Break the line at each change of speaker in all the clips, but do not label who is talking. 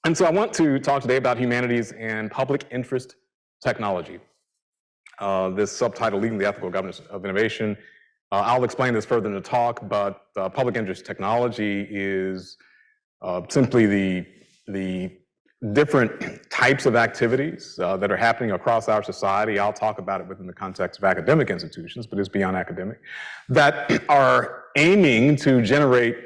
And so I want to talk today about humanities and public interest technology. This subtitle, Leading the Ethical Governance of Innovation. I'll explain this further in the talk, but public interest technology is simply the different types of activities that are happening across our society. I'll talk about it within the context of academic institutions, but it's beyond academic, that are aiming to generate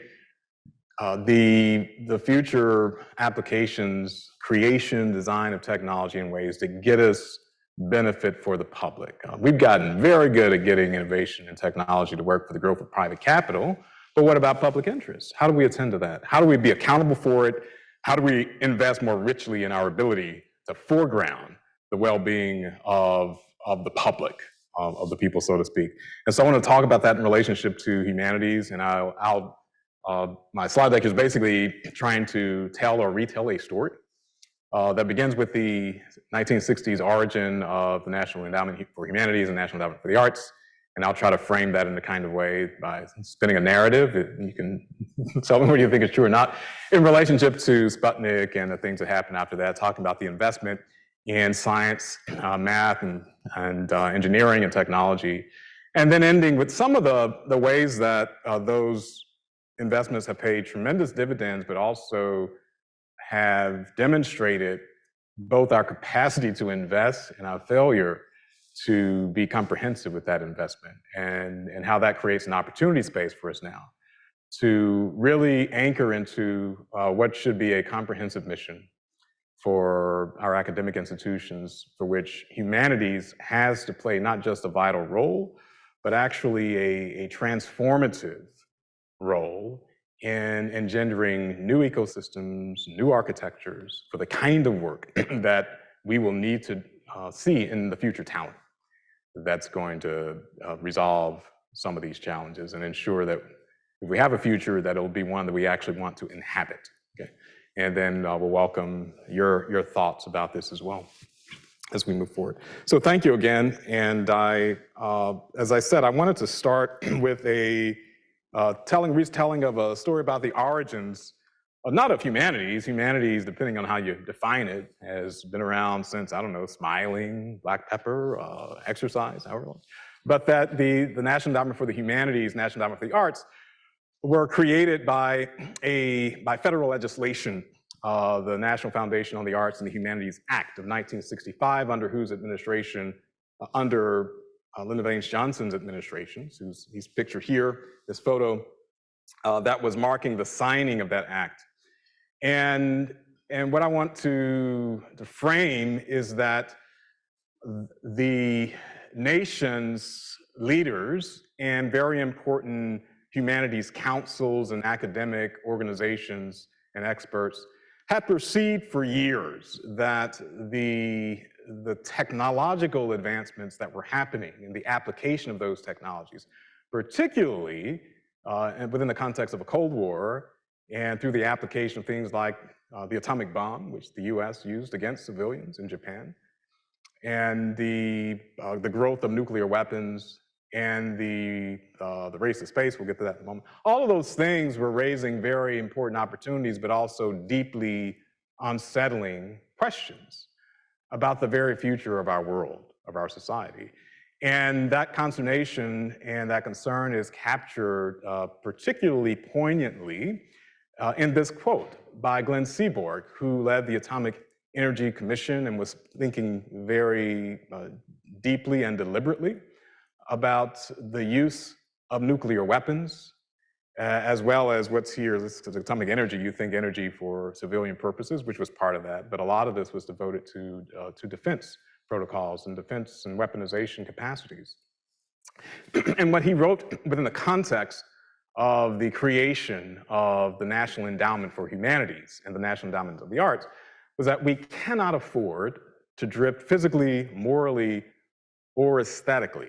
the future applications, creation, design of technology in ways to get us benefit for the public. We've gotten very good at getting innovation and technology to work for the growth of private capital, but what about public interest? How do we attend to that? How do we be accountable for it? How do we invest more richly in our ability to foreground the well-being of the public, of the people, so to speak? And so I want to talk about that in relationship to humanities, and my slide deck is basically trying to tell or retell a story that begins with the 1960s origin of the National Endowment for Humanities and National Endowment for the Arts. And I'll try to frame that in the kind of way by spinning a narrative. You can tell me whether you think it's true or not. In relationship to Sputnik and the things that happened after that, talking about the investment in science, math, and engineering and technology. And then ending with some of the ways that those investments have paid tremendous dividends, but also have demonstrated both our capacity to invest and our failure to be comprehensive with that investment, and how that creates an opportunity space for us now to really anchor into what should be a comprehensive mission for our academic institutions, for which humanities has to play not just a vital role, but actually a transformative role in engendering new ecosystems, new architectures for the kind of work that we will need to see in the future talent that's going to resolve some of these challenges and ensure that if we have a future, that it'll be one that we actually want to inhabit. Okay? And then we'll welcome your thoughts about this as well as we move forward. So thank you again. And as I said, I wanted to start with a retelling of a story about the origins not of humanities. Humanities, depending on how you define it, has been around since, I don't know, smiling, black pepper, exercise, however long. But that the National Endowment for the Humanities, National Endowment for the Arts, were created by federal legislation, the National Foundation on the Arts and the Humanities Act of 1965, under whose administration, under Lyndon Baines Johnson's administration, he's pictured here, this photo, that was marking the signing of that act. And what I want to frame is that the nation's leaders and very important humanities councils and academic organizations and experts had perceived for years that the technological advancements that were happening in the application of those technologies, particularly within the context of a Cold War, and through the application of things like the atomic bomb, which the US used against civilians in Japan, and the growth of nuclear weapons, and the race to space, we'll get to that in a moment. All of those things were raising very important opportunities, but also deeply unsettling questions about the very future of our world, of our society. And that consternation and that concern is captured particularly poignantly in this quote by Glenn Seaborg, who led the Atomic Energy Commission and was thinking very deeply and deliberately about the use of nuclear weapons, as well as what's here. This is atomic energy. You think energy for civilian purposes, which was part of that, but a lot of this was devoted to defense protocols and defense and weaponization capacities. And what he wrote within the context of the creation of the National Endowment for Humanities and the National Endowment of the Arts was that we cannot afford to drift physically, morally, or aesthetically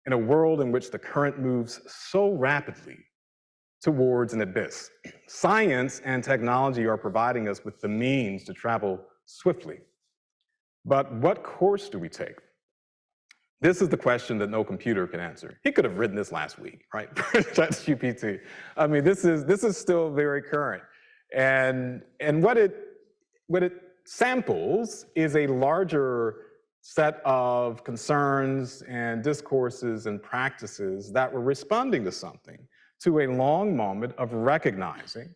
in a world in which the current moves so rapidly towards an abyss. Science and technology are providing us with the means to travel swiftly. But what course do we take? This is the question that no computer can answer. He could have written this last week, right? ChatGPT. I mean, this is still very current. And what what it samples is a larger set of concerns and discourses and practices that were responding to something, to a long moment of recognizing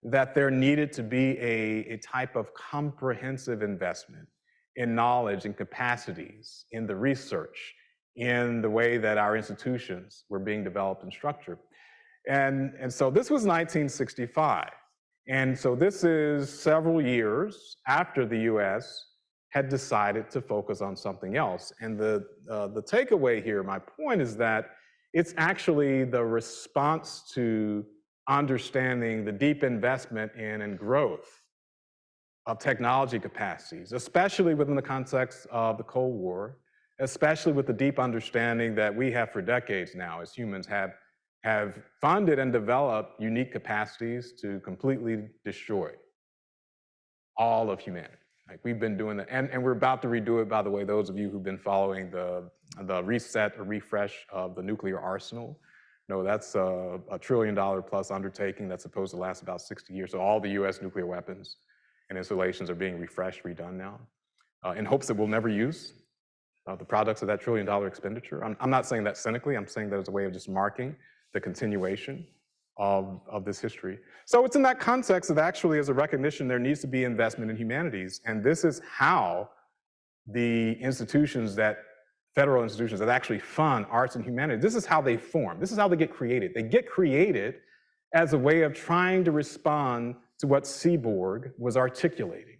that there needed to be a type of comprehensive investment in knowledge and capacities, in the research, in the way that our institutions were being developed and structured. And so this was 1965. And so this is several years after the US had decided to focus on something else. And the takeaway here, my point is that it's actually the response to understanding the deep investment in and growth of technology capacities, especially within the context of the Cold War, especially with the deep understanding that we have for decades now as humans have funded and developed unique capacities to completely destroy all of humanity. Like, we've been doing that, and we're about to redo it, by the way, those of you who've been following the reset or refresh of the nuclear arsenal. No, that's a $1 trillion plus undertaking that's supposed to last about 60 years. So all the US nuclear weapons and installations are being refreshed, redone now, in hopes that we'll never use the products of that $1 trillion expenditure. I'm not saying that cynically, I'm saying that as a way of just marking the continuation of this history. So it's in that context that actually as a recognition there needs to be investment in humanities. And this is how the institutions federal institutions that actually fund arts and humanities, this is how they form. This is how they get created. They get created as a way of trying to respond to what Seaborg was articulating.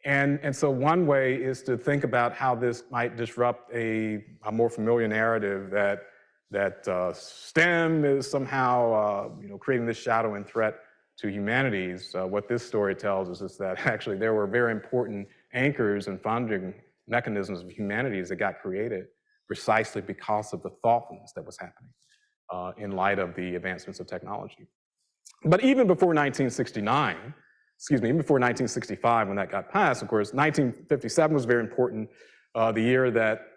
And so one way is to think about how this might disrupt a more familiar narrative that STEM is somehow creating this shadow and threat to humanities. What this story tells us is that actually there were very important anchors and funding mechanisms of humanities that got created precisely because of the thoughtfulness that was happening in light of the advancements of technology. But even before 1969, even before 1965 when that got passed, of course, 1957 was very important, the year that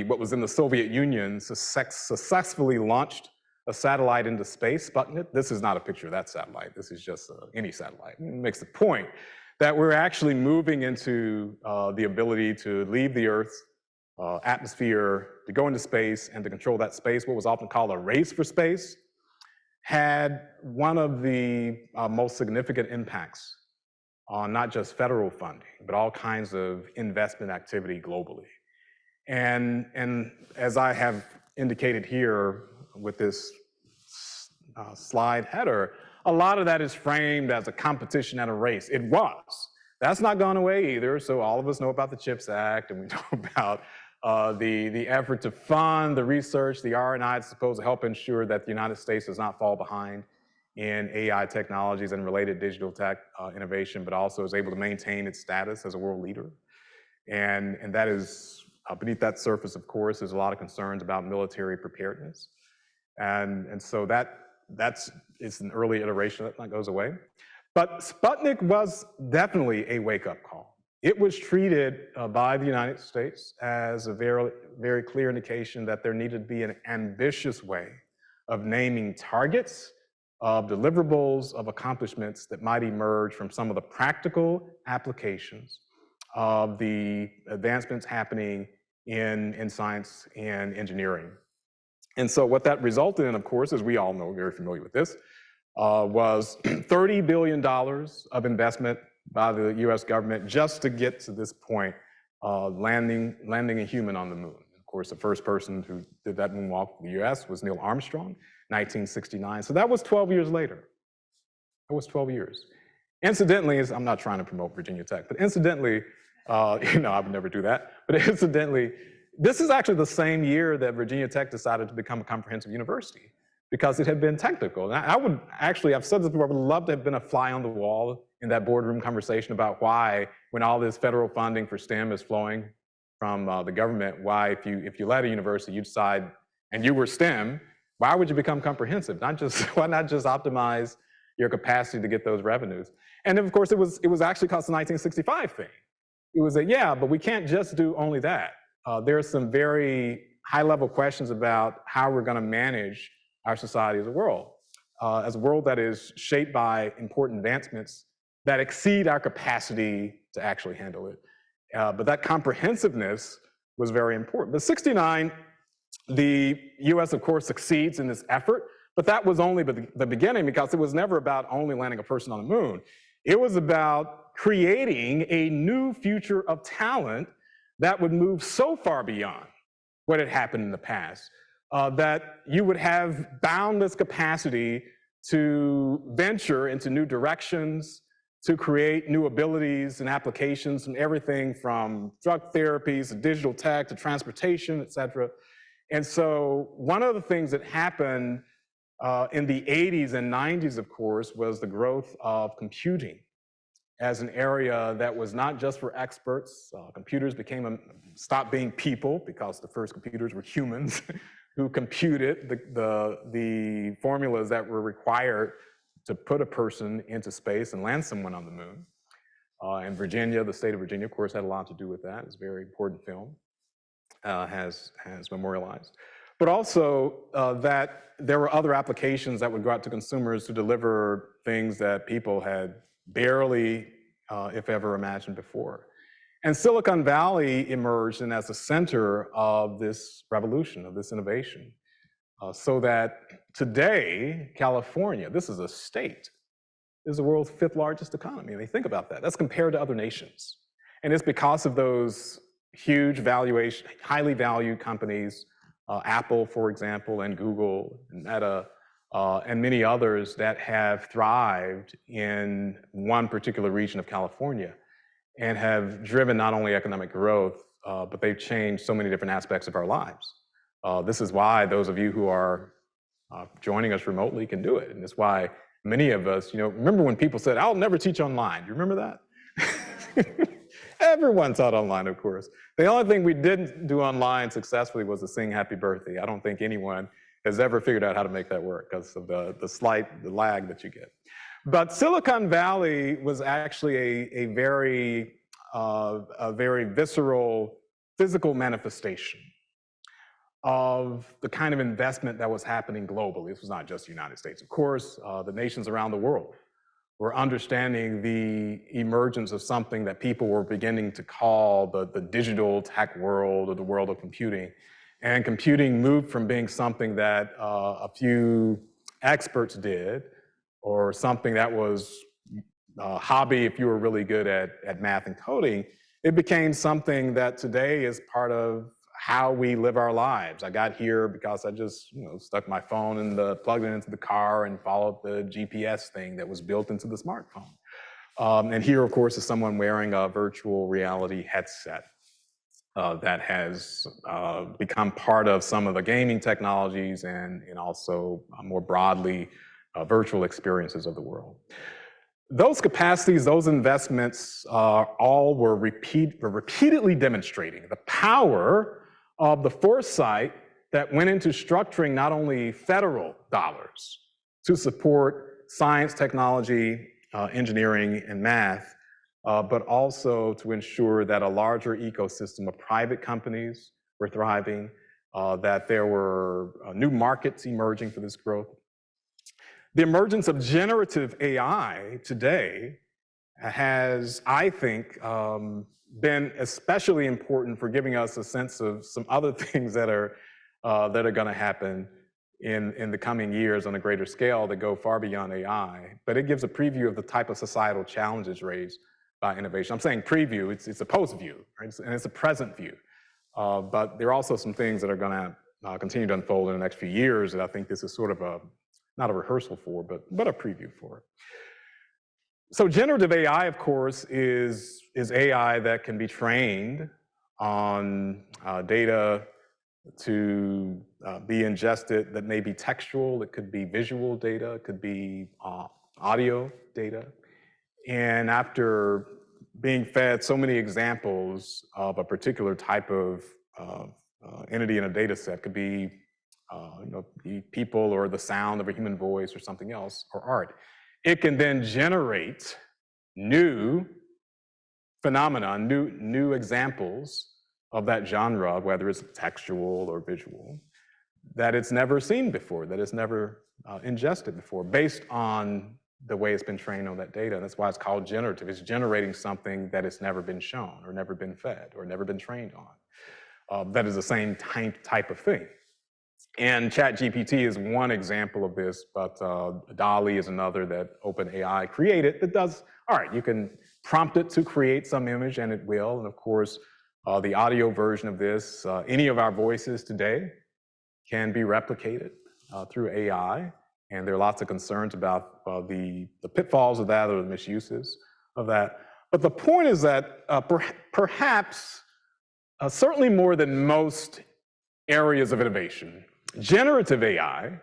what was in the Soviet Union successfully launched a satellite into space, Sputnik. This is not a picture of that satellite. This is just any satellite. It makes the point that we're actually moving into the ability to leave the Earth's atmosphere, to go into space and to control that space. What was often called a race for space had one of the most significant impacts on not just federal funding, but all kinds of investment activity globally. And as I have indicated here with this slide header, a lot of that is framed as a competition and a race. It was. That's not gone away either. So all of us know about the CHIPS Act, and we know about the effort to fund the research, the R&I that's supposed to help ensure that the United States does not fall behind in AI technologies and related digital tech innovation, but also is able to maintain its status as a world leader. And that is, beneath that surface, of course, there's a lot of concerns about military preparedness. And so it's an early iteration that goes away. But Sputnik was definitely a wake-up call. It was treated by the United States as a very, very clear indication that there needed to be an ambitious way of naming targets, of deliverables, of accomplishments that might emerge from some of the practical applications of the advancements happening in science and engineering. And so what that resulted in, of course, as we all know, very familiar with this, was $30 billion of investment by the US government just to get to this point, landing a human on the moon. Of course, the first person who did that moonwalk in the US was Neil Armstrong, 1969. So that was 12 years later. That was 12 years. Incidentally, I'm not trying to promote Virginia Tech, but incidentally, I would never do that, but incidentally, this is actually the same year that Virginia Tech decided to become a comprehensive university because it had been technical. And I would actually, I've said this before, I would love to have been a fly on the wall in that boardroom conversation about why, when all this federal funding for STEM is flowing from the government, why if you led a university, you decide, and you were STEM, why would you become comprehensive? Why not just optimize your capacity to get those revenues? And of course, it was actually because the 1965 thing. It was that, yeah, but we can't just do only that. There are some very high-level questions about how we're going to manage our society as a world. as a world that is shaped by important advancements that exceed our capacity to actually handle it. But that comprehensiveness was very important. But 69, the US, of course, succeeds in this effort, but that was only the beginning, because it was never about only landing a person on the moon. It was about creating a new future of talent that would move so far beyond what had happened in the past, that you would have boundless capacity to venture into new directions, to create new abilities and applications, and everything from drug therapies to digital tech to transportation, et cetera. And so one of the things that happened in the 80s and 90s, of course, was the growth of computing as an area that was not just for experts. Computers stopped being people, because the first computers were humans who computed the formulas that were required to put a person into space and land someone on the moon. And Virginia, the state of Virginia, of course, had a lot to do with that. It's a very important film, has memorialized. But also that there were other applications that would go out to consumers to deliver things that people had barely, if ever, imagined before. And Silicon Valley emerged as the center of this revolution, of this innovation, so that today, California, this is a state, is the world's 5th largest economy. I mean, think about that. That's compared to other nations. And it's because of those huge valuation, highly valued companies, Apple, for example, and Google, and Meta, and many others that have thrived in one particular region of California and have driven not only economic growth, but they've changed so many different aspects of our lives. This is why those of you who are joining us remotely can do it. And it's why many of us, remember when people said, I'll never teach online. Do you remember that? Everyone taught online, of course. The only thing we didn't do online successfully was to sing happy birthday. I don't think anyone has ever figured out how to make that work because of the lag that you get. But Silicon Valley was actually a very visceral, physical manifestation of the kind of investment that was happening globally. This was not just the United States, of course. The nations around the world were understanding the emergence of something that people were beginning to call the digital tech world, or the world of computing. And computing moved from being something that a few experts did, or something that was a hobby if you were really good at math and coding. It became something that today is part of how we live our lives. I got here because I just stuck my phone and plugged it into the car and followed the GPS thing that was built into the smartphone. And here, of course, is someone wearing a virtual reality headset that has become part of some of the gaming technologies and also more broadly virtual experiences of the world. Those capacities, those investments all were repeatedly demonstrating the power of the foresight that went into structuring not only federal dollars to support science, technology, engineering, and math, but also to ensure that a larger ecosystem of private companies were thriving, that there were new markets emerging for this growth. The emergence of generative AI today has, I think, been especially important for giving us a sense of some other things that are going to happen in the coming years on a greater scale that go far beyond AI. But it gives a preview of the type of societal challenges raised by innovation. I'm saying preview, it's a post view, right? And it's a present view. But there are also some things that are going to continue to unfold in the next few years that I think this is sort of not a rehearsal for, but a preview for. So generative AI, of course, is AI that can be trained on data to be ingested that may be textual, it could be visual data, it could be audio data. And after being fed so many examples of a particular type of entity in a data set, could be people or the sound of a human voice or something else, or art, it can then generate new phenomena, new examples of that genre, whether it's textual or visual, that it's never seen before, that it's never ingested before, based on the way it's been trained on that data. And that's why it's called generative. It's generating something that it's never been shown or never been fed or never been trained on. That is the same type of thing. And ChatGPT is one example of this, but DALL-E is another that OpenAI created that does, all right, you can prompt it to create some image and it will. And of course, the audio version of this, any of our voices today can be replicated through AI. And there are lots of concerns about the pitfalls of that or the misuses of that. But the point is that perhaps, certainly more than most areas of innovation, generative AI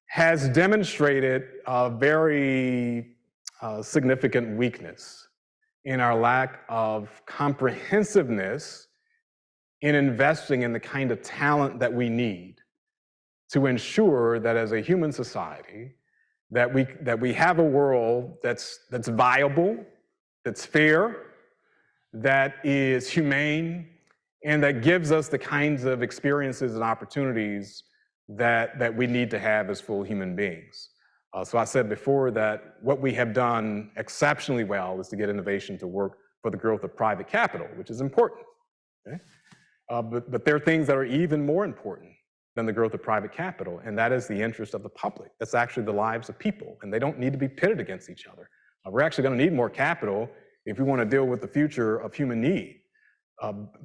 has demonstrated a very significant weakness in our lack of comprehensiveness in investing in the kind of talent that we need to ensure that as a human society, that we have a world that's viable, that's fair, that is humane, and that gives us the kinds of experiences and opportunities that we need to have as full human beings. So I said before that what we have done exceptionally well is to get innovation to work for the growth of private capital, which is important. Okay? But there are things that are even more important than the growth of private capital, and that is the interest of the public. That's actually the lives of people, and they don't need to be pitted against each other. We're actually going to need more capital if we want to deal with the future of human need,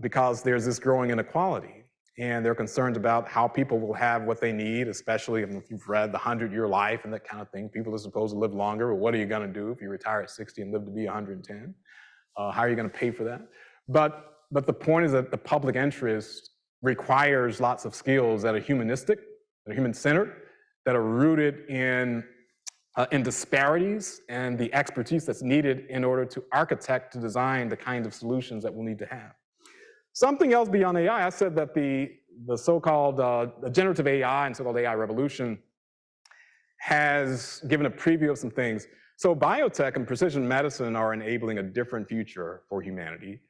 because there's this growing inequality, and they're concerned about how people will have what they need, especially if you've read The 100-Year Life and that kind of thing. People are supposed to live longer, but what are you going to do if you retire at 60 and live to be 110? How are you going to pay for that? But the point is that the public interest requires lots of skills that are humanistic, that are human-centered, that are rooted in disparities and the expertise that's needed in order to architect, to design the kinds of solutions that we'll need to have. Something else beyond AI, I said that the so-called generative AI and so-called AI revolution has given a preview of some things. So biotech and precision medicine are enabling a different future for humanity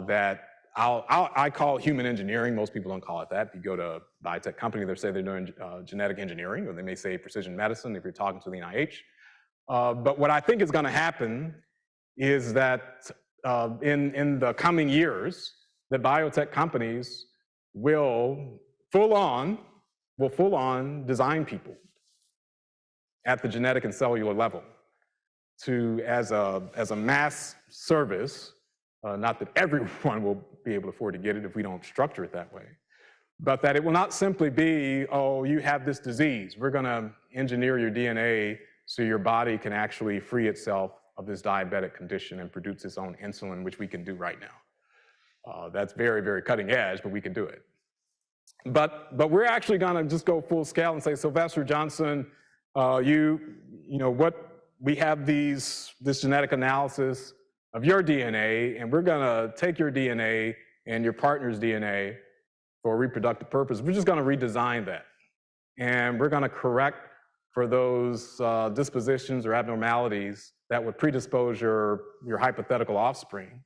that I call human engineering. Most people don't call it that. If you go to a biotech company, they say they're doing genetic engineering, or they may say precision medicine if you're talking to the NIH. But what I think is going to happen is that in the coming years, that biotech companies will full on design people at the genetic and cellular level to as a mass service. Not that everyone will be able to afford to get it if we don't structure it that way, but that it will not simply be, oh, you have this disease, we're going to engineer your DNA so your body can actually free itself of this diabetic condition and produce its own insulin, which we can do right now. That's very, very cutting edge, but we can do it. But we're actually going to just go full scale and say, Sylvester Johnson, we have this genetic analysis of your DNA, and we're going to take your DNA and your partner's DNA for reproductive purpose. We're just going to redesign that. And we're going to correct for those dispositions or abnormalities that would predispose your hypothetical offspring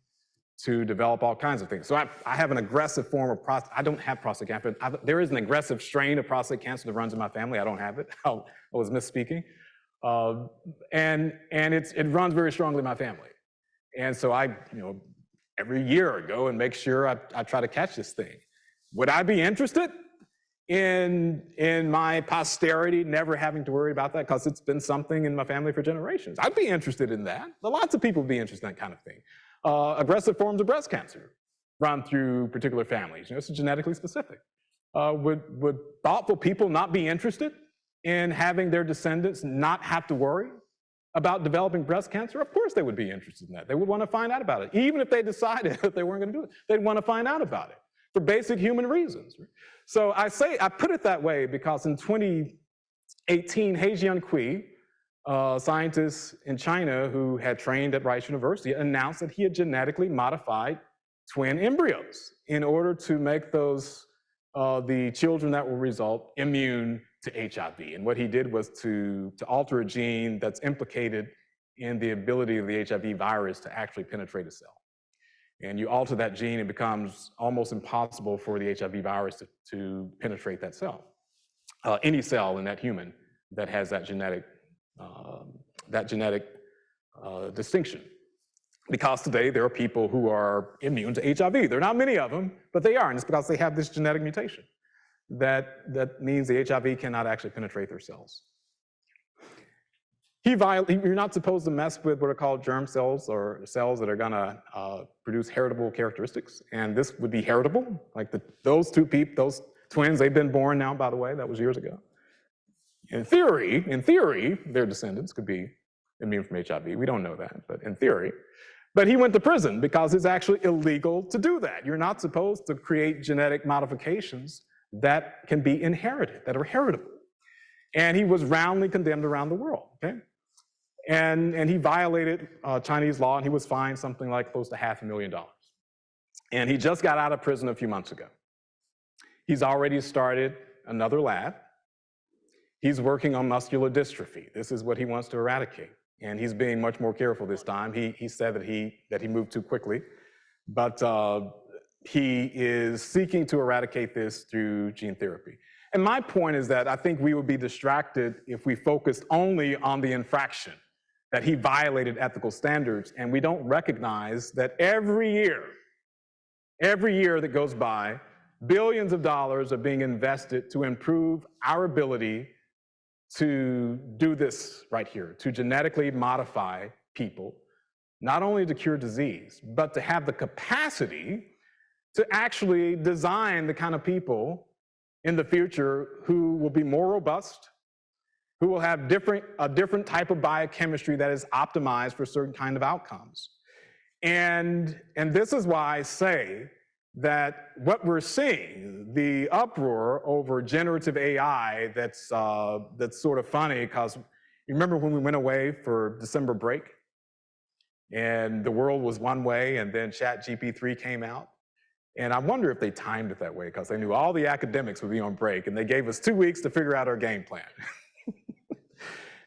to develop all kinds of things. So I have an aggressive form of prostate. I don't have prostate cancer. There is an aggressive strain of prostate cancer that runs in my family. I don't have it. I was misspeaking. And it runs very strongly in my family. And so I, every year I go and make sure I try to catch this thing. Would I be interested in my posterity never having to worry about that because it's been something in my family for generations? I'd be interested in that. Lots of people would be interested in that kind of thing. Aggressive forms of breast cancer run through particular families. It's genetically specific. Would thoughtful people not be interested in having their descendants not have to worry about developing breast cancer? Of course they would be interested in that. They would want to find out about it. Even if they decided that they weren't going to do it, they'd want to find out about it for basic human reasons. So I put it that way because in 2018, He Jiankui, scientist in China who had trained at Rice University, announced that he had genetically modified twin embryos in order to make those, the children that will result immune to HIV. And what he did was to alter a gene that's implicated in the ability of the HIV virus to actually penetrate a cell. And you alter that gene, it becomes almost impossible for the HIV virus to penetrate that cell, any cell in that human that has that genetic distinction. Because today there are people who are immune to HIV. There are not many of them, but they are, and it's because they have this genetic mutation that means the HIV cannot actually penetrate their cells. You're not supposed to mess with what are called germ cells, or cells that are gonna produce heritable characteristics, and this would be heritable. Like those twins, they've been born now, by the way, that was years ago. In theory, their descendants could be immune from HIV. We don't know that, but in theory. But he went to prison because it's actually illegal to do that. You're not supposed to create genetic modifications that can be inherited, that are heritable. And he was roundly condemned around the world, okay? And he violated Chinese law, and he was fined something like close to $500,000. And he just got out of prison a few months ago. He's already started another lab. He's working on muscular dystrophy. This is what he wants to eradicate. And he's being much more careful this time. He said that he moved too quickly, but he is seeking to eradicate this through gene therapy. And my point is that I think we would be distracted if we focused only on the infraction, that he violated ethical standards, and we don't recognize that every year that goes by, billions of dollars are being invested to improve our ability to do this right here, to genetically modify people, not only to cure disease, but to have the capacity to actually design the kind of people in the future who will be more robust, who will have a different type of biochemistry that is optimized for certain kind of outcomes. And this is why I say that what we're seeing, the uproar over generative AI, that's sort of funny, because you remember when we went away for December break and the world was one way, and then ChatGPT came out? And I wonder if they timed it that way, because they knew all the academics would be on break, and they gave us 2 weeks to figure out our game plan.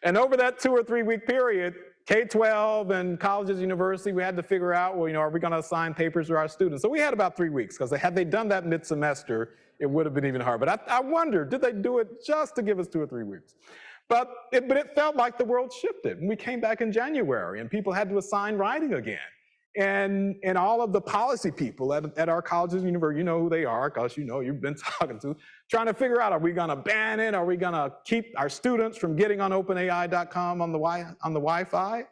And over that 2 or 3 week period, K-12 and colleges, university, we had to figure out, well, are we going to assign papers to our students? So we had about 3 weeks, because had they done that mid-semester, it would have been even harder. But I wonder, did they do it just to give us 2 or 3 weeks? But it felt like the world shifted. And we came back in January, and people had to assign writing again. And all of the policy people at our colleges and universities, you know who they are, because you've been talking to, trying to figure out, are we going to ban it? Are we going to keep our students from getting on openai.com on the Wi-Fi?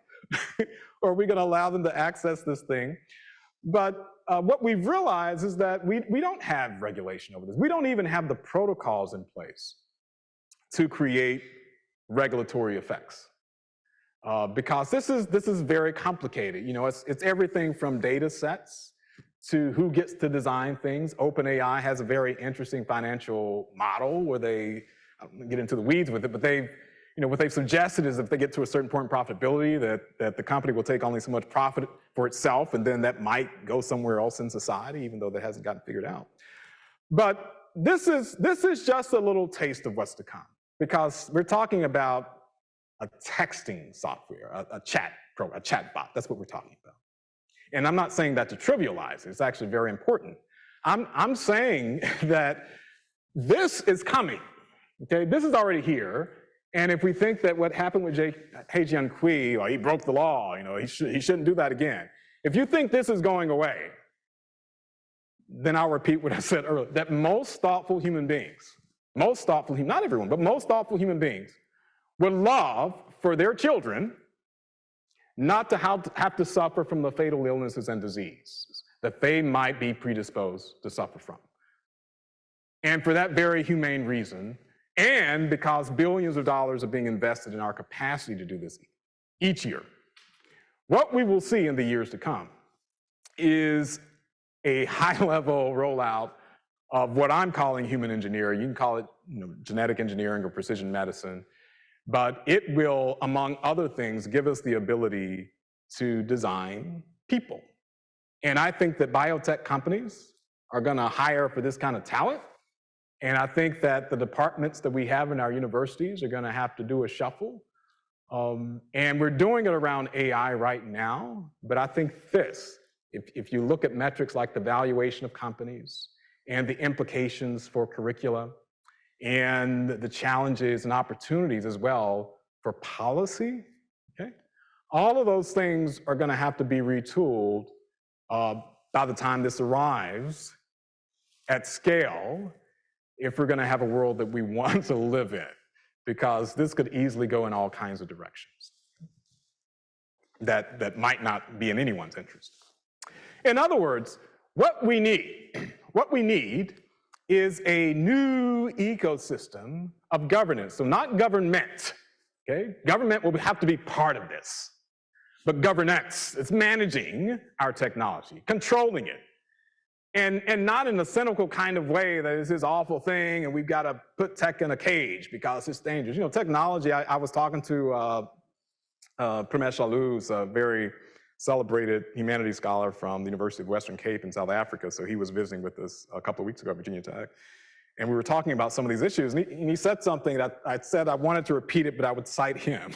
Or are we going to allow them to access this thing? But what we've realized is that we don't have regulation over this. We don't even have the protocols in place to create regulatory effects. Because this is very complicated. It's everything from data sets to who gets to design things. OpenAI has a very interesting financial model where I don't get into the weeds with it, but what they've suggested is if they get to a certain point in profitability, that the company will take only so much profit for itself, and then that might go somewhere else in society, even though that hasn't gotten figured out. But this is just a little taste of what's to come, because we're talking about a texting software, a chat bot. That's what we're talking about. And I'm not saying that to trivialize it. It's actually very important. I'm saying that this is coming. Okay, this is already here. And if we think that what happened with He Jiankui, or he broke the law, he shouldn't do that again. If you think this is going away, then I'll repeat what I said earlier, that most thoughtful human beings, not everyone, but most thoughtful human beings would love for their children not to have to suffer from the fatal illnesses and diseases that they might be predisposed to suffer from. And for that very humane reason, and because billions of dollars are being invested in our capacity to do this each year, what we will see in the years to come is a high-level rollout of what I'm calling human engineering. You can call it genetic engineering or precision medicine. But it will, among other things, give us the ability to design people. And I think that biotech companies are going to hire for this kind of talent. And I think that the departments that we have in our universities are going to have to do a shuffle. And we're doing it around AI right now. But I think if you look at metrics like the valuation of companies and the implications for curricula and the challenges and opportunities as well for policy, okay? All of those things are gonna have to be retooled by the time this arrives at scale, if we're gonna have a world that we want to live in, because this could easily go in all kinds of directions that might not be in anyone's interest. In other words, what we need is a new ecosystem of governance. So not government, okay? Government will have to be part of this, but governance is managing our technology, controlling it, and not in a cynical kind of way that is this awful thing and we've got to put tech in a cage because it's dangerous. You know, technology, I was talking to Pramesh Lalu, who's a very celebrated humanities scholar from the University of Western Cape in South Africa. So he was visiting with us a couple of weeks ago at Virginia Tech. And we were talking about some of these issues. And he said something that I said I wanted to repeat it, but I would cite him.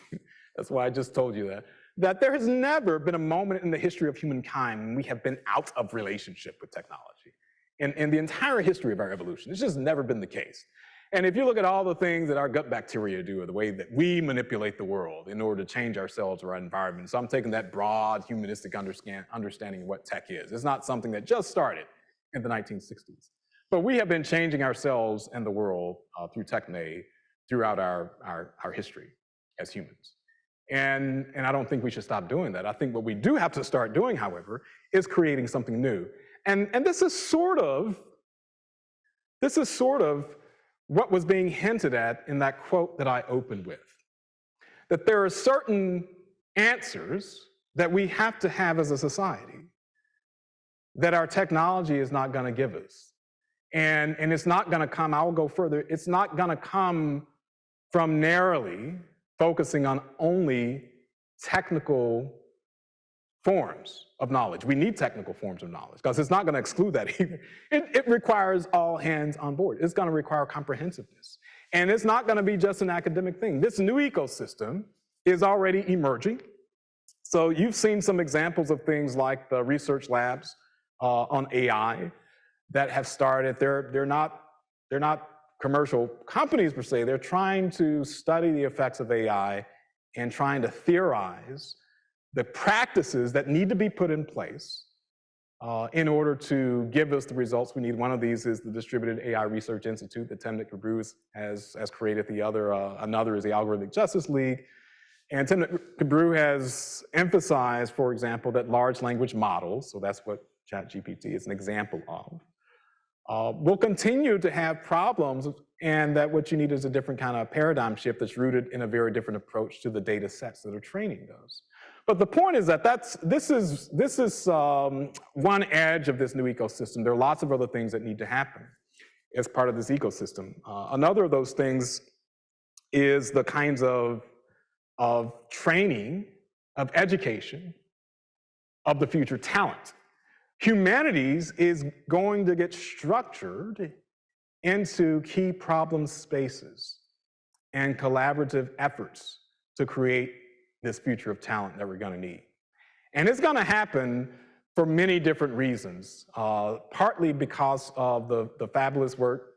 That's why I just told you that there has never been a moment in the history of humankind when we have been out of relationship with technology. In the entire history of our evolution, it's just never been the case. And if you look at all the things that our gut bacteria do, or the way that we manipulate the world in order to change ourselves or our environment, so I'm taking that broad humanistic understanding of what tech is. It's not something that just started in the 1960s. But we have been changing ourselves and the world through techne throughout our history as humans. And I don't think we should stop doing that. I think what we do have to start doing, however, is creating something new. And this is sort of what was being hinted at in that quote that I opened with. That there are certain answers that we have to have as a society that our technology is not going to give us. And it's not going to come, I will go further, it's not going to come from narrowly focusing on only technical forms of knowledge. We need technical forms of knowledge because it's not going to exclude that either. It requires all hands on board. It's going to require comprehensiveness. And it's not going to be just an academic thing. This new ecosystem is already emerging. So you've seen some examples of things like the research labs on AI that have started. They're not commercial companies per se. They're trying to study the effects of AI and trying to theorize the practices that need to be put in place in order to give us the results we need. One of these is the Distributed AI Research Institute that Timnit Gebru has created. Another is the Algorithmic Justice League. And Timnit Gebru has emphasized, for example, that large language models, so that's what ChatGPT is an example of, will continue to have problems, and that what you need is a different kind of paradigm shift that's rooted in a very different approach to the data sets that are training those. But the point is that this is one edge of this new ecosystem. There are lots of other things that need to happen as part of this ecosystem. Another of those things is the kinds of training, of education, of the future talent. Humanities is going to get structured into key problem spaces and collaborative efforts to create this future of talent that we're going to need. And it's going to happen for many different reasons, partly because of the fabulous work,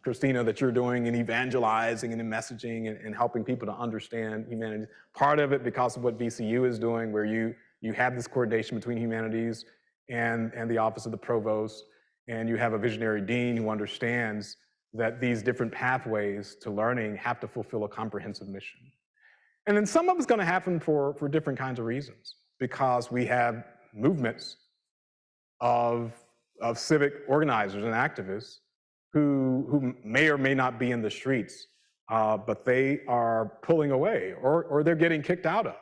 Christina, that you're doing in evangelizing and in messaging and helping people to understand humanities. Part of it because of what VCU is doing, where you have this coordination between humanities and the Office of the Provost, and you have a visionary dean who understands that these different pathways to learning have to fulfill a comprehensive mission. And then some of it's going to happen for different kinds of reasons, because we have movements of civic organizers and activists who may or may not be in the streets, but they are pulling away or they're getting kicked out of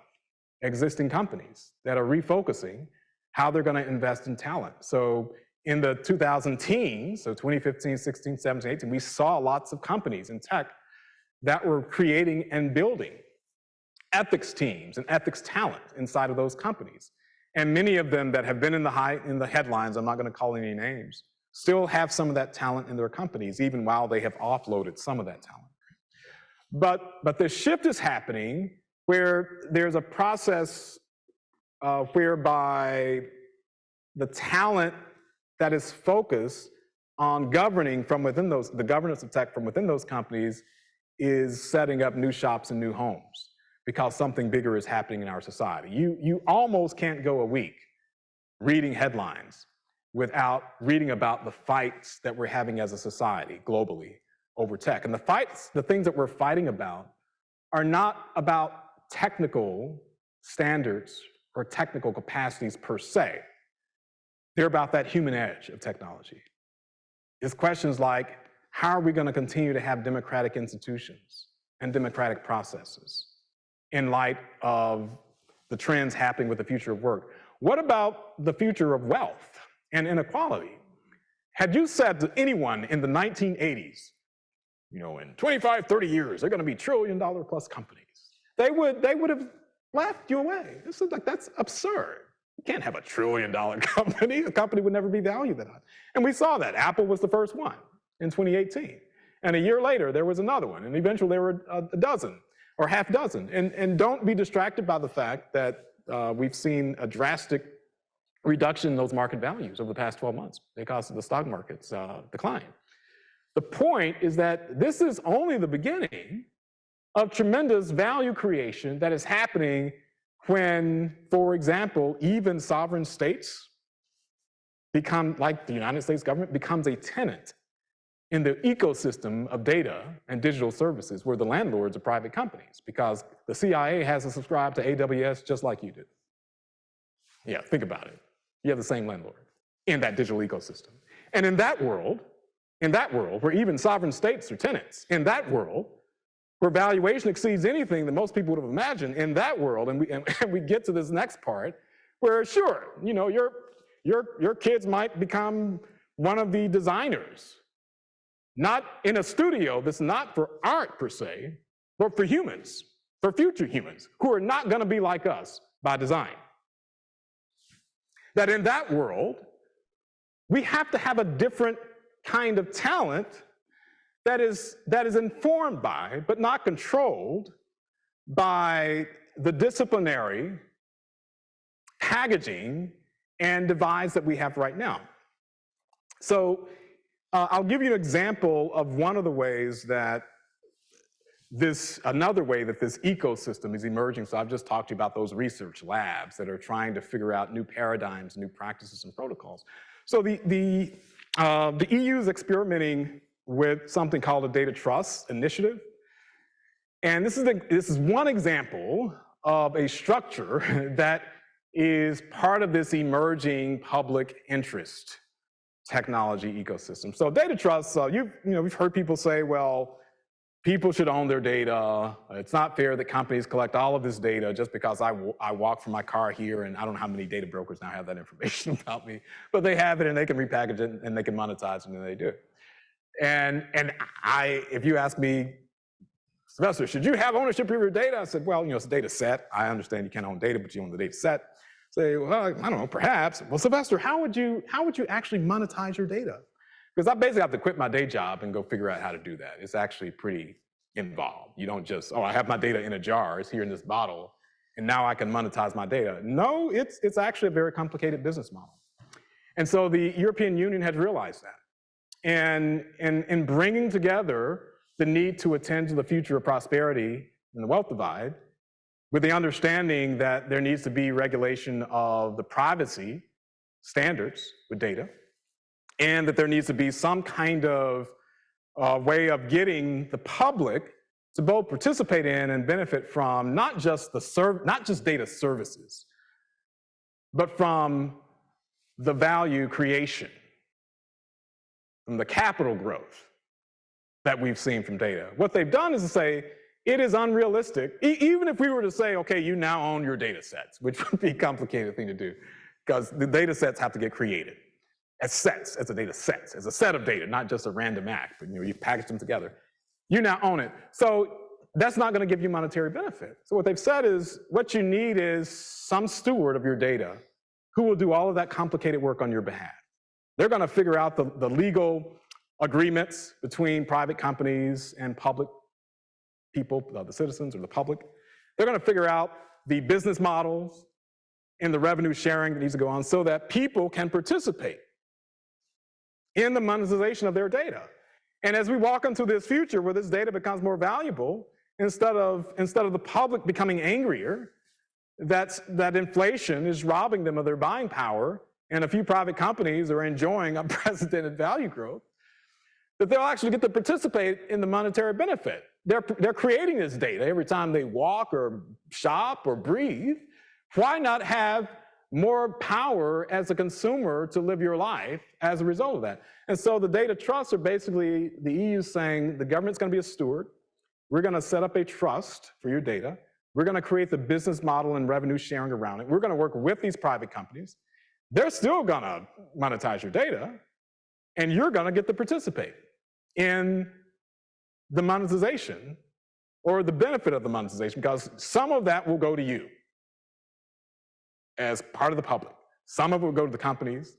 existing companies that are refocusing how they're going to invest in talent. So in the 2000 teens, so 2015, 16, 17, 18, we saw lots of companies in tech that were creating and building ethics teams and ethics talent inside of those companies. And many of them that have been in the headlines, I'm not going to call any names, still have some of that talent in their companies, even while they have offloaded some of that talent. But the shift is happening where there's a process whereby the talent that is focused on governing from within those, the governance of tech from within those companies is setting up new shops and new homes because something bigger is happening in our society. You almost can't go a week reading headlines without reading about the fights that we're having as a society globally over tech. And the fights, the things that we're fighting about are not about technical standards or technical capacities per se. They're about that human edge of technology. It's questions like, how are we going to continue to have democratic institutions and democratic processes in light of the trends happening with the future of work? What about the future of wealth and inequality? Had you said to anyone in the 1980s, you know, in 25, 30 years, they're going to be trillion-dollar plus companies, they would have laughed you away. This is like, that's absurd. You can't have a trillion-dollar company. A company would never be valued that high. And we saw that. Apple was the first one in 2018. And a year later, there was another one. And eventually there were a dozen or half dozen. And don't be distracted by the fact that we've seen a drastic reduction in those market values over the past 12 months because of the stock market's decline. The point is that this is only the beginning of tremendous value creation that is happening when, for example, even sovereign states become, like the United States government, becomes a tenant in the ecosystem of data and digital services where the landlords are private companies, because the CIA has to subscribe to AWS just like you do. Yeah, think about it. You have the same landlord in that digital ecosystem. And in that world where even sovereign states are tenants, in that world where valuation exceeds anything that most people would have imagined, in that world, and we get to this next part, where sure, you know, your kids might become one of the designers, not in a studio that's not for art per se, but for humans, for future humans, who are not going to be like us by design. That in that world, we have to have a different kind of talent that is informed by, but not controlled by, the disciplinary packaging and divides that we have right now. So I'll give you an example of one of the ways that another way that this ecosystem is emerging. So I've just talked to you about those research labs that are trying to figure out new paradigms, new practices and protocols. So the EU is experimenting with something called a data trust initiative. And this is one example of a structure that is part of this emerging public interest technology ecosystem. So data trust, we've heard people say, well, people should own their data. It's not fair that companies collect all of this data just because I walk from my car here, and I don't know how many data brokers now have that information about me, but they have it and they can repackage it and they can monetize it, and they do. And if you ask me, Sylvester, should you have ownership of your data? I said, well, you know, it's a data set. I understand you can't own data, but you own the data set. Say, well, I don't know, perhaps. Well, Sylvester, how would you actually monetize your data? Because I basically have to quit my day job and go figure out how to do that. It's actually pretty involved. You don't just, oh, I have my data in a jar, it's here in this bottle, and now I can monetize my data. No, it's actually a very complicated business model. And so the European Union has realized that. And in bringing together the need to attend to the future of prosperity and the wealth divide, with the understanding that there needs to be regulation of the privacy standards with data, and that there needs to be some kind of way of getting the public to both participate in and benefit from not just data services, but from the value creation, from the capital growth that we've seen from data. What they've done is to say, it is unrealistic, even if we were to say, okay, you now own your data sets, which would be a complicated thing to do, because the data sets have to get created as sets, as a data set, as a set of data, not just a random act, but you package them together. You now own it. So that's not going to give you monetary benefit. So what they've said is, what you need is some steward of your data who will do all of that complicated work on your behalf. They're going to figure out the legal agreements between private companies and public people, the citizens or the public. They're going to figure out the business models and the revenue sharing that needs to go on so that people can participate in the monetization of their data. And as we walk into this future where this data becomes more valuable, instead of the public becoming angrier, that inflation is robbing them of their buying power, and a few private companies are enjoying unprecedented value growth, that they'll actually get to participate in the monetary benefit. They're creating this data every time they walk or shop or breathe. Why not have more power as a consumer to live your life as a result of that? And so the data trusts are basically the EU saying the government's going to be a steward. We're going to set up a trust for your data. We're going to create the business model and revenue sharing around it. We're going to work with these private companies. They're still going to monetize your data, and you're going to get to participate in the monetization or the benefit of the monetization, because some of that will go to you as part of the public. Some of it will go to the companies,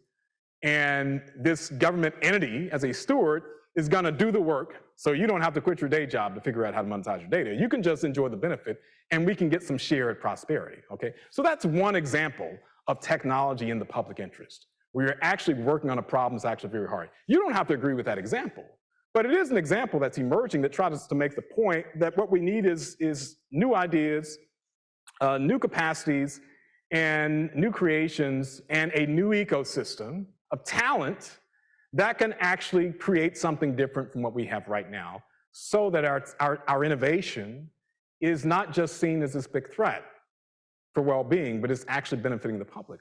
and this government entity as a steward is going to do the work, so you don't have to quit your day job to figure out how to monetize your data. You can just enjoy the benefit, and we can get some shared prosperity, okay? So that's one example of technology in the public interest, where you're actually working on a problem that's actually very hard. You don't have to agree with that example, but it is an example that's emerging that tries to make the point that what we need is new ideas, new capacities, and new creations, and a new ecosystem of talent that can actually create something different from what we have right now, so that our innovation is not just seen as this big threat for well-being, but it's actually benefiting the public.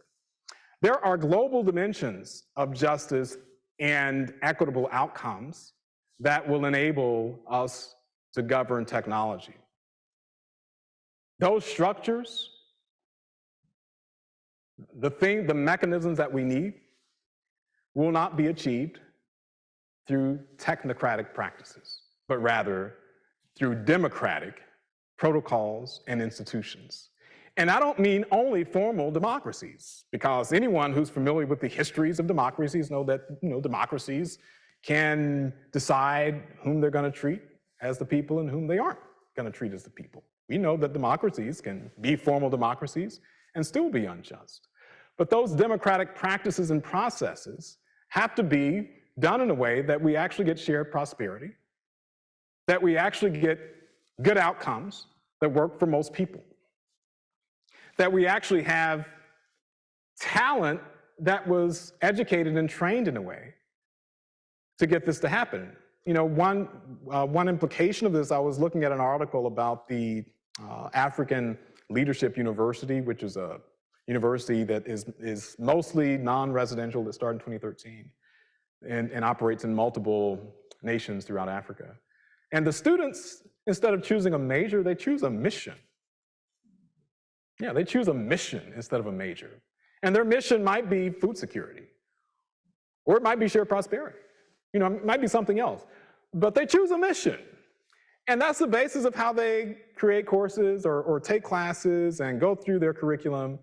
There are global dimensions of justice and equitable outcomes that will enable us to govern technology. Those structures, the mechanisms that we need, will not be achieved through technocratic practices, but rather through democratic protocols and institutions. And I don't mean only formal democracies, because anyone who's familiar with the histories of democracies know that democracies can decide whom they're going to treat as the people and whom they aren't going to treat as the people. We know that democracies can be formal democracies and still be unjust. But those democratic practices and processes have to be done in a way that we actually get shared prosperity, that we actually get good outcomes that work for most people, that we actually have talent that was educated and trained in a way to get this to happen. You know, one implication of this, I was looking at an article about the African Leadership University, which is a university that is mostly non-residential, that started in 2013 and operates in multiple nations throughout Africa. And the students, instead of choosing a major, they choose a mission. Yeah, they choose a mission instead of a major. And their mission might be food security, or it might be shared prosperity. You know, it might be something else. But they choose a mission. And that's the basis of how they create courses or take classes and go through their curriculum.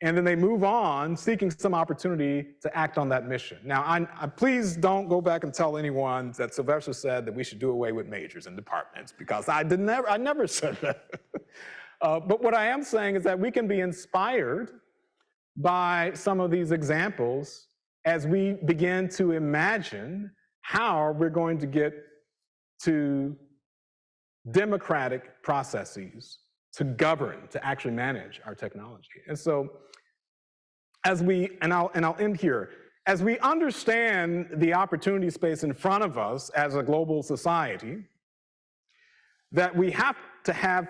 And then they move on seeking some opportunity to act on that mission. Now, I please don't go back and tell anyone that Sylvester said that we should do away with majors and departments, because I never said that. But what I am saying is that we can be inspired by some of these examples as we begin to imagine how we're going to get to democratic processes to govern, to actually manage our technology. And so, I'll end here, as we understand the opportunity space in front of us as a global society, that we have to have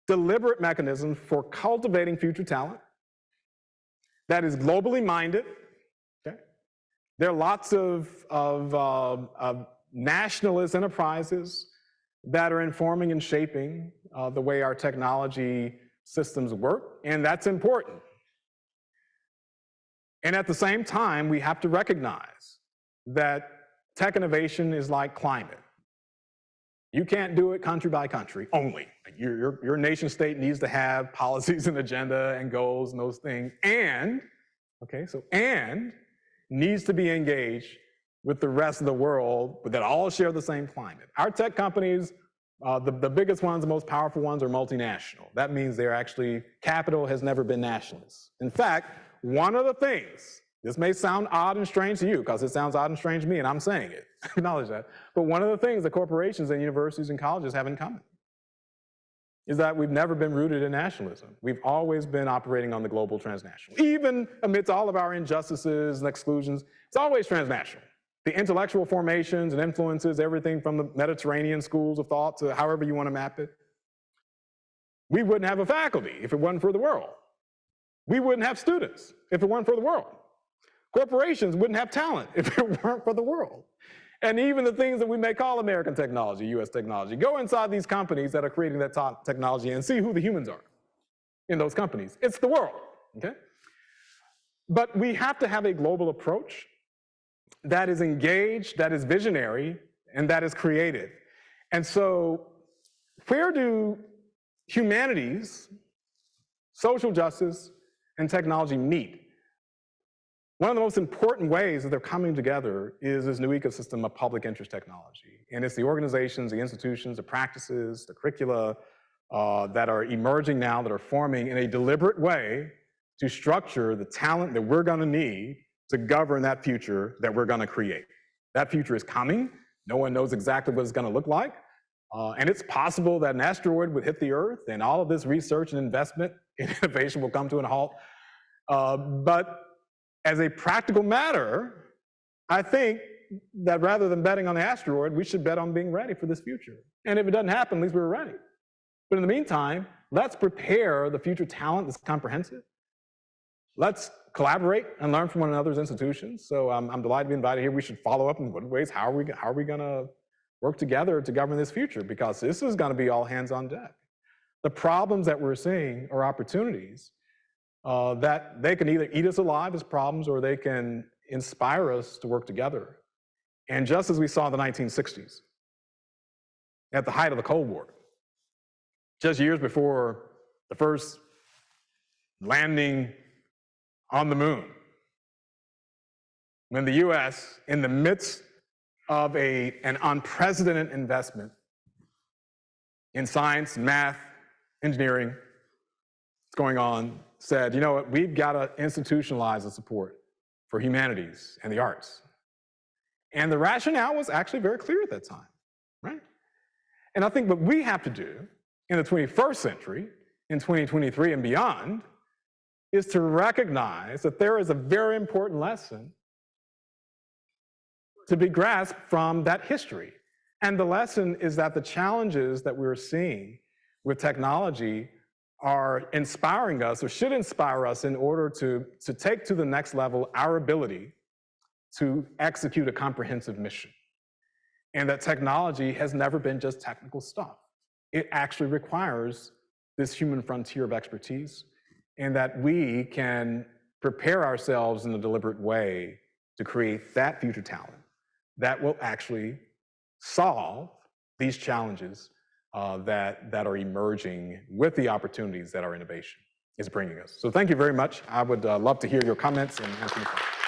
deliberate mechanisms for cultivating future talent that is globally minded. Okay? There are lots of nationalist enterprises that are informing and shaping the way our technology systems work, and that's important. And at the same time, we have to recognize that tech innovation is like climate. You can't do it country by country only. Your nation state needs to have policies and agenda and goals and those things, and needs to be engaged with the rest of the world that all share the same climate. Our tech companies, the biggest ones, the most powerful ones, are multinational. That means they're actually, capital has never been nationalist. In fact, one of the things This may sound odd and strange to you, because it sounds odd and strange to me, and I'm saying it. Acknowledge that. But one of the things that corporations and universities and colleges have in common is that we've never been rooted in nationalism. We've always been operating on the global transnational. Even amidst all of our injustices and exclusions, it's always transnational. The intellectual formations and influences, everything from the Mediterranean schools of thought to however you want to map it. We wouldn't have a faculty if it wasn't for the world. We wouldn't have students if it weren't for the world. Corporations wouldn't have talent if it weren't for the world. And even the things that we may call American technology, US technology, go inside these companies that are creating that top technology and see who the humans are in those companies. It's the world, okay? But we have to have a global approach that is engaged, that is visionary, and that is creative. And so where do humanities, social justice, and technology meet? One of the most important ways that they're coming together is this new ecosystem of public interest technology. And it's the organizations, the institutions, the practices, the curricula that are emerging now, that are forming in a deliberate way to structure the talent that we're going to need to govern that future that we're going to create. That future is coming. No one knows exactly what it's going to look like. And it's possible that an asteroid would hit the Earth, and all of this research and investment in innovation will come to a halt. But as a practical matter, I think that rather than betting on the asteroid, we should bet on being ready for this future. And if it doesn't happen, at least we're ready. But in the meantime, let's prepare the future talent that's comprehensive. Let's collaborate and learn from one another's institutions. So I'm delighted to be invited here. We should follow up in what ways, how are we going to work together to govern this future? Because this is going to be all hands on deck. The problems that we're seeing are opportunities that they can either eat us alive as problems, or they can inspire us to work together. And just as we saw in the 1960s, at the height of the Cold War, just years before the first landing on the moon, when the US, in the midst of an unprecedented investment in science, math, engineering, what's going on, said, you know what, we've got to institutionalize the support for humanities and the arts. And the rationale was actually very clear at that time, right? And I think what we have to do in the 21st century, in 2023 and beyond, is to recognize that there is a very important lesson to be grasped from that history. And the lesson is that the challenges that we're seeing with technology are inspiring us, or should inspire us, in order to take to the next level our ability to execute a comprehensive mission. And that technology has never been just technical stuff. It actually requires this human frontier of expertise, and that we can prepare ourselves in a deliberate way to create that future talent that will actually solve these challenges that are emerging with the opportunities that our innovation is bringing us. So thank you very much. I would love to hear your comments and answer your questions.